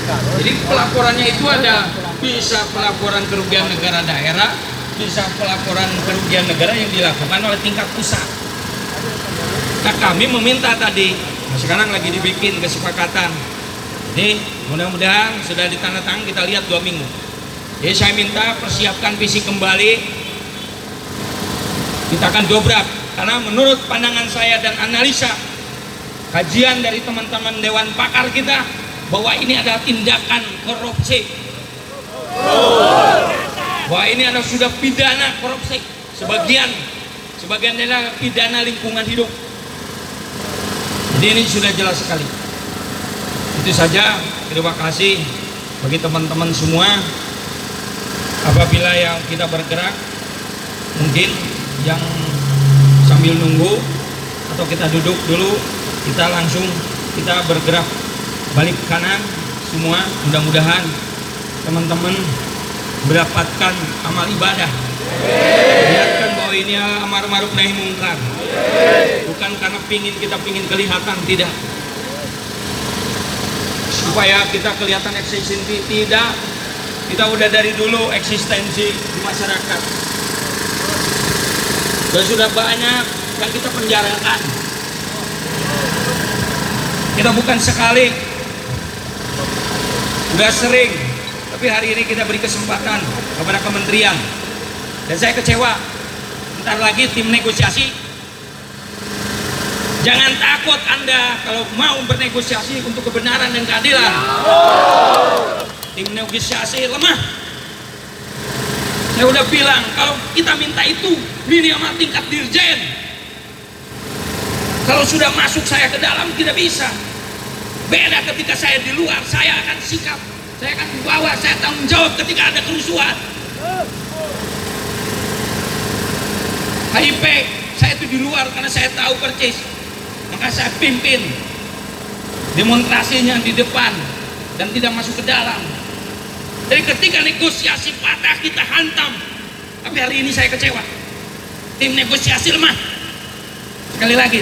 Jadi pelaporannya itu ada bisa pelaporan kerugian negara daerah, bisa pelaporan kerugian negara yang dilakukan oleh tingkat pusat. Nah kami meminta tadi, sekarang lagi dibikin kesepakatan. Jadi mudah-mudahan sudah ditandatangani, kita lihat 2 minggu. Jadi saya minta persiapkan visi kembali. Kita akan dobrak karena menurut pandangan saya dan analisa kajian dari teman-teman dewan pakar kita bahwa ini adalah tindakan korupsi. Bahwa ini adalah sudah pidana korupsi. Sebagian adalah pidana lingkungan hidup. Jadi ini sudah jelas sekali. Itu saja, terima kasih bagi teman-teman semua. Apabila yang kita bergerak, mungkin yang sambil nunggu atau kita duduk dulu, kita langsung kita bergerak balik kanan semua. Mudah-mudahan teman-teman mendapatkan amal ibadah. Lihatkan bahwa ini amar ma'ruf nahi mungkar. Bukan karena kita pingin kelihatan, tidak. Supaya kita kelihatan eksistensi, tidak. Kita udah dari dulu eksistensi di masyarakat. Dan sudah banyak yang kita penjarakan. Kita bukan sekali, udah sering. Tapi hari ini kita beri kesempatan kepada kementerian. Dan saya kecewa. Bentar lagi tim negosiasi. Jangan takut Anda kalau mau bernegosiasi untuk kebenaran dan keadilan. Tim negosiasi lemah. Saya udah bilang kalau kita minta itu minimal tingkat dirjen. Kalau sudah masuk saya ke dalam tidak bisa. Beda ketika saya di luar, saya akan sikap, saya akan bawa, saya tanggung jawab ketika ada kerusuhan. HIP saya itu di luar karena saya tahu persis, maka saya pimpin demonstrasinya di depan dan tidak masuk ke dalam. Jadi ketika negosiasi patah kita hantam. Tapi hari ini saya kecewa. Tim negosiasi lemah. Sekali lagi.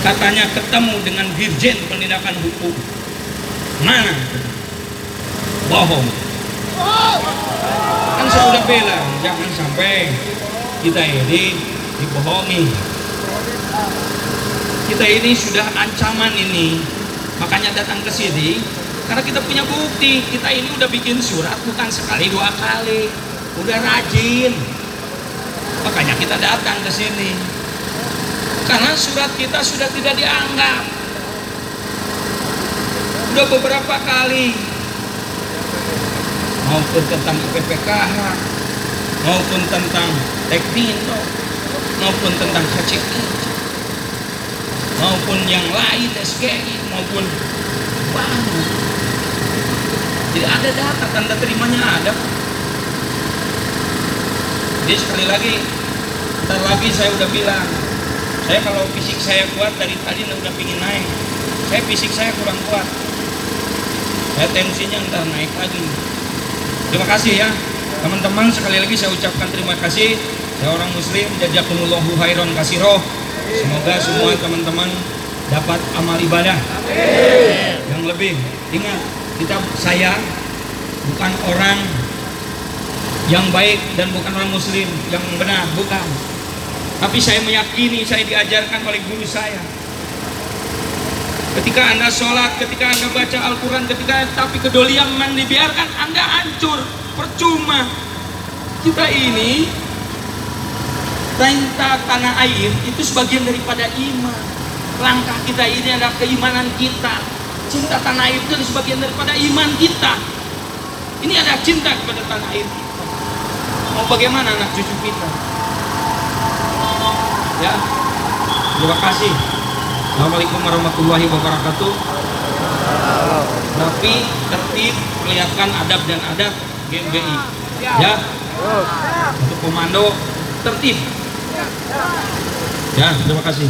Katanya ketemu dengan Dirjen Penindakan Hukum. Mana? Bohong. Kan saya udah bilang, jangan sampai kita ini dibohongi. Kita ini sudah ancaman ini. Makanya datang ke sini. Karena kita punya bukti, kita ini udah bikin surat bukan sekali 2 kali, udah rajin. Makanya kita datang ke sini. Karena surat kita sudah tidak dianggap. Udah beberapa kali. Maupun tentang PPKH, maupun tentang Teknito, maupun tentang KCI, maupun yang lain SGI, maupun banyak. Jadi ada data, tanda terimanya ada. Jadi sekali lagi, bentar lagi saya udah bilang, saya kalau fisik saya kuat dari tadi udah pingin naik. Saya fisik saya kurang kuat. Saya tensinya ntar naik lagi. Terima kasih ya teman-teman, sekali lagi saya ucapkan terima kasih. Saya orang muslim, jazakumullahu khairan katsira. Semoga semua teman-teman dapat amal ibadah. Yang lebih, ingat, saya bukan orang yang baik dan bukan orang muslim yang benar, bukan. Tapi saya meyakini, saya diajarkan oleh guru saya. Ketika Anda sholat, ketika Anda baca Al-Quran, tapi kedoliaman dibiarkan, Anda hancur, percuma. Kita ini cinta tanah air itu sebagian daripada iman. Langkah kita ini adalah keimanan kita. Cinta tanah air itu sebagian daripada iman kita. Ini ada cinta kepada tanah air kita. Mau bagaimana anak cucu kita? Ya, terima kasih. Assalamualaikum warahmatullahi wabarakatuh. Rapi, tertib, perlihatkan adab dan adat GMBI. Ya, untuk komando tertib. Ya, terima kasih.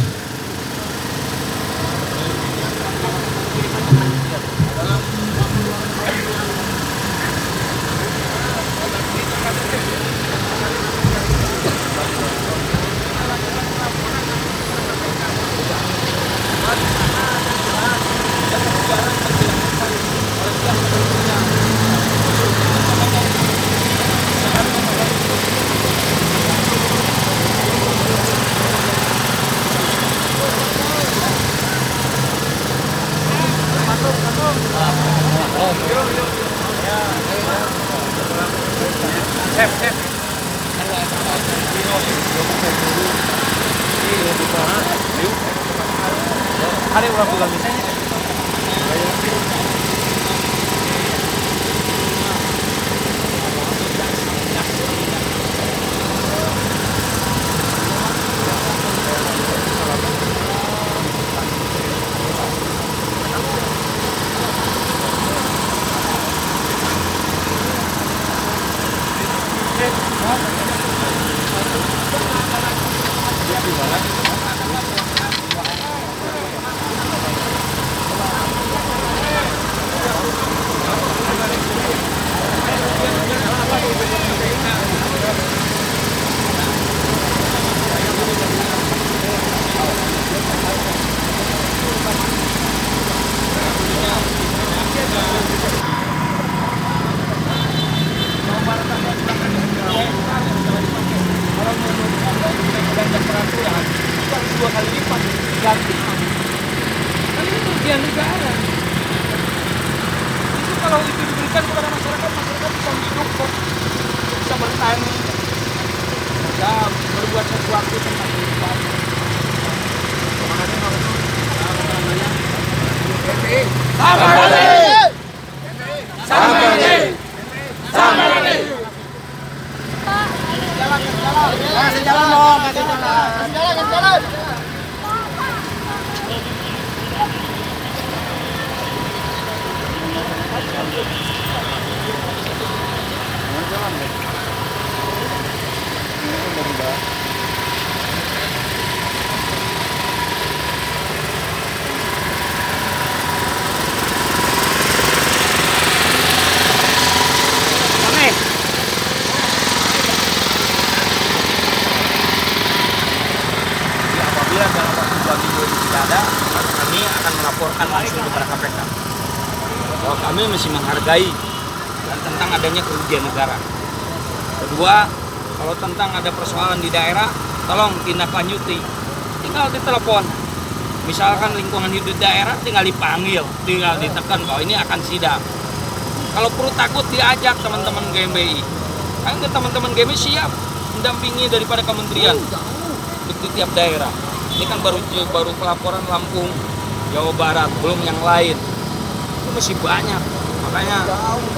Ada orang bilang misalnya. Dua kali lipat ganti. Kan ini kerugian negara. Itu kalau itu diberikan kepada masyarakat, masyarakat bisa hidup kok, bisa bertani, bisa berbuat sesuatu tentang kehidupan. Jalan. Apabila dalam waktu 2 minggu ini tidak ada, kami akan melaporkan langsung kepada KPK bahwa kami masih menghargai dan tentang adanya kerugian negara. Kedua, kalau tentang ada persoalan di daerah, tolong tindak lanjuti, tinggal ditelepon. Misalkan lingkungan hidup daerah, tinggal dipanggil, tinggal ditekan bahwa ini akan sidang. Kalau perlu takut diajak teman-teman GMBI, kan teman-teman GMBI siap mendampingi daripada kementerian di tiap daerah. Ini kan baru pelaporan Lampung, Jawa Barat, belum yang lain. Itu masih banyak. Makanya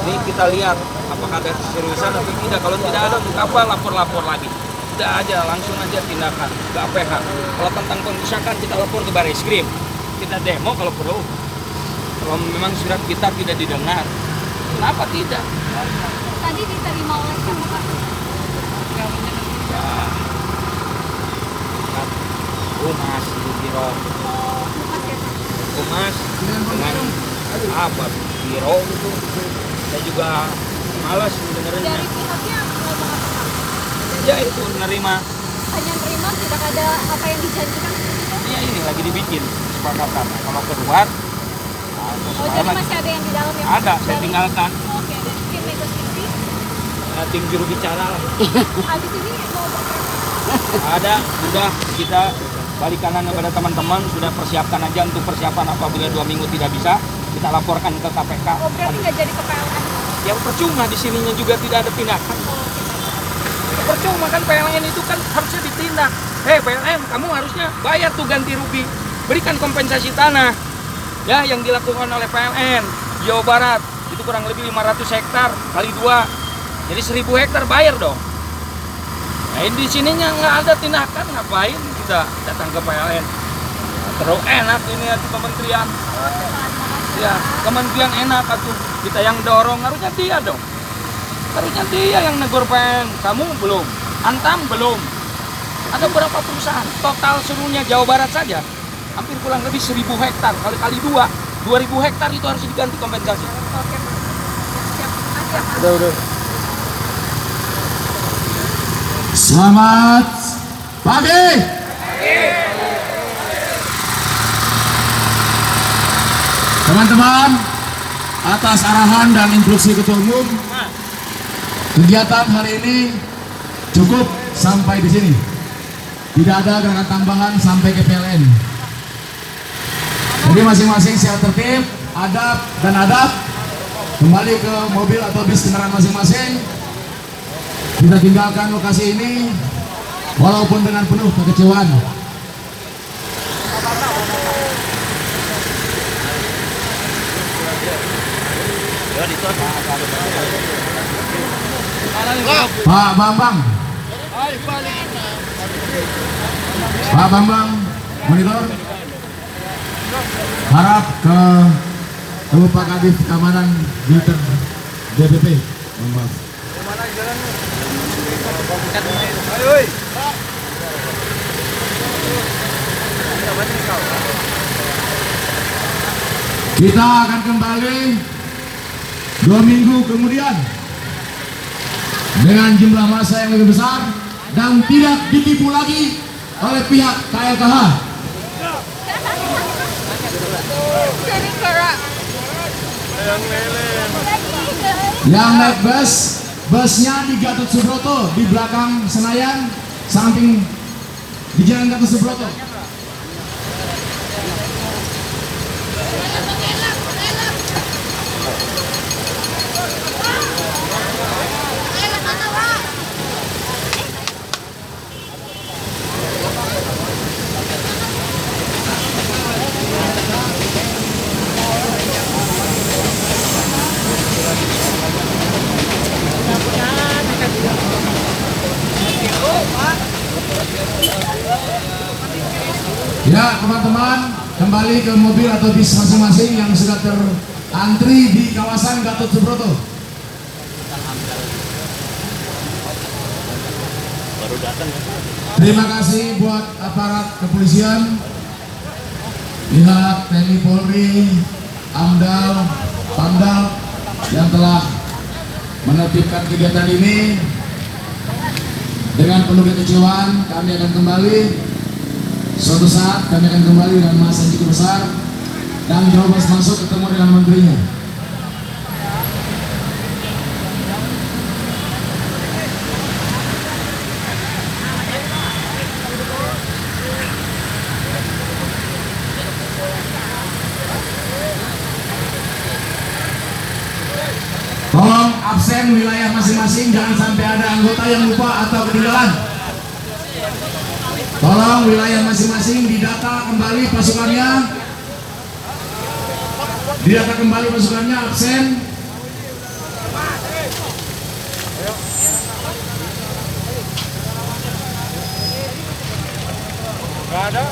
ini kita lihat apakah ada keseriusan atau tidak. Kalau tidak ada, untuk apa lapor-lapor lagi? Tidak aja, langsung aja tindakan ke APH. Kalau tentang pengusahaan kita lapor ke Barreskrim. Kita demo kalau perlu. Kalau memang surat kita tidak didengar, kenapa tidak? Tadi diterima oleh siapa Pak? Ya, Humas di biro. Humas ya Pak? Humas dengan apa biro gitu. Saya juga malas mendengarnya. Dari pihaknya ngomong apa Pak? Ya itu nerima. Hanya terima, tidak ada apa yang dijanjikan seperti itu? Ya ini lagi dibikin kesepakatan. Kalau keluar, Oh jadi masih ada yang di dalam ya? ada. Saya tinggalkan Oke, dan tim negosiasi? tim juru bicara lah. Habis ini mau Ada, sudah kita balik kanan kepada teman-teman, sudah persiapkan aja untuk persiapan apabila 2 minggu tidak bisa, kita laporkan ke KPK. Oh berarti nggak jadi ke PLN? Yang percuma di sininya juga tidak ada tindakan. Percuma kan PLN itu kan harusnya ditindak. PLN, kamu harusnya bayar tuh ganti rugi, berikan kompensasi tanah. Ya, yang dilakukan oleh PLN Jawa Barat itu kurang lebih 500 hektar kali 2, jadi 1000 hektar bayar dong. Nah, di sininya nggak ada tindakan, ngapain kita datang ke PLN? Terus enak ini ya kementerian. Ya, kementerian enak atuh. Kita yang dorong, harusnya dia dong. Harusnya dia yang negur PLN. Kamu belum, Antam belum. Ada berapa perusahaan? Total seluruhnya Jawa Barat saja hampir kurang lebih 1000 hektar kali 2, 2000 hektar itu harus diganti kompensasi. Oke Pak. Siap. Siap. Udah. Selamat pagi. Teman-teman, atas arahan dan instruksi Ketua Umum, kegiatan hari ini cukup sampai di sini. Tidak ada gerakan tambahan sampai ke PLN. Jadi masing-masing secara tertib, adab dan adab, kembali ke mobil atau bis kendaraan masing-masing. Kita tinggalkan lokasi ini walaupun dengan penuh kekecewaan. Pak Bambang, Pak Bambang, monitor. Harap ke Pak Kadif Keamanan Militer DPP. Maaf. Kita akan kembali 2 minggu kemudian dengan jumlah massa yang lebih besar dan tidak ditipu lagi oleh pihak KLKH. Yang naik bus, busnya di Gatot Subroto, di belakang Senayan, samping di Jalan Gatot Subroto. Ya teman-teman, kembali ke mobil atau bis masing-masing yang sudah terantri di kawasan Gatot Subroto. Terima kasih buat aparat kepolisian, pihak TNI Polri, AMDAL, Pamdal yang telah menertibkan kegiatan ini. Dengan penuh kekecewaan kami akan kembali. Suatu saat kami akan kembali dengan massa yang cukup besar dan Jawa Barat masuk ketemu dengan menterinya. Tolong absen wilayah masing-masing, jangan sampai ada anggota yang lupa atau ketinggalan. Tolong wilayah masing-masing didata kembali pasukannya. Didata kembali pasukannya, absen. Gak ada.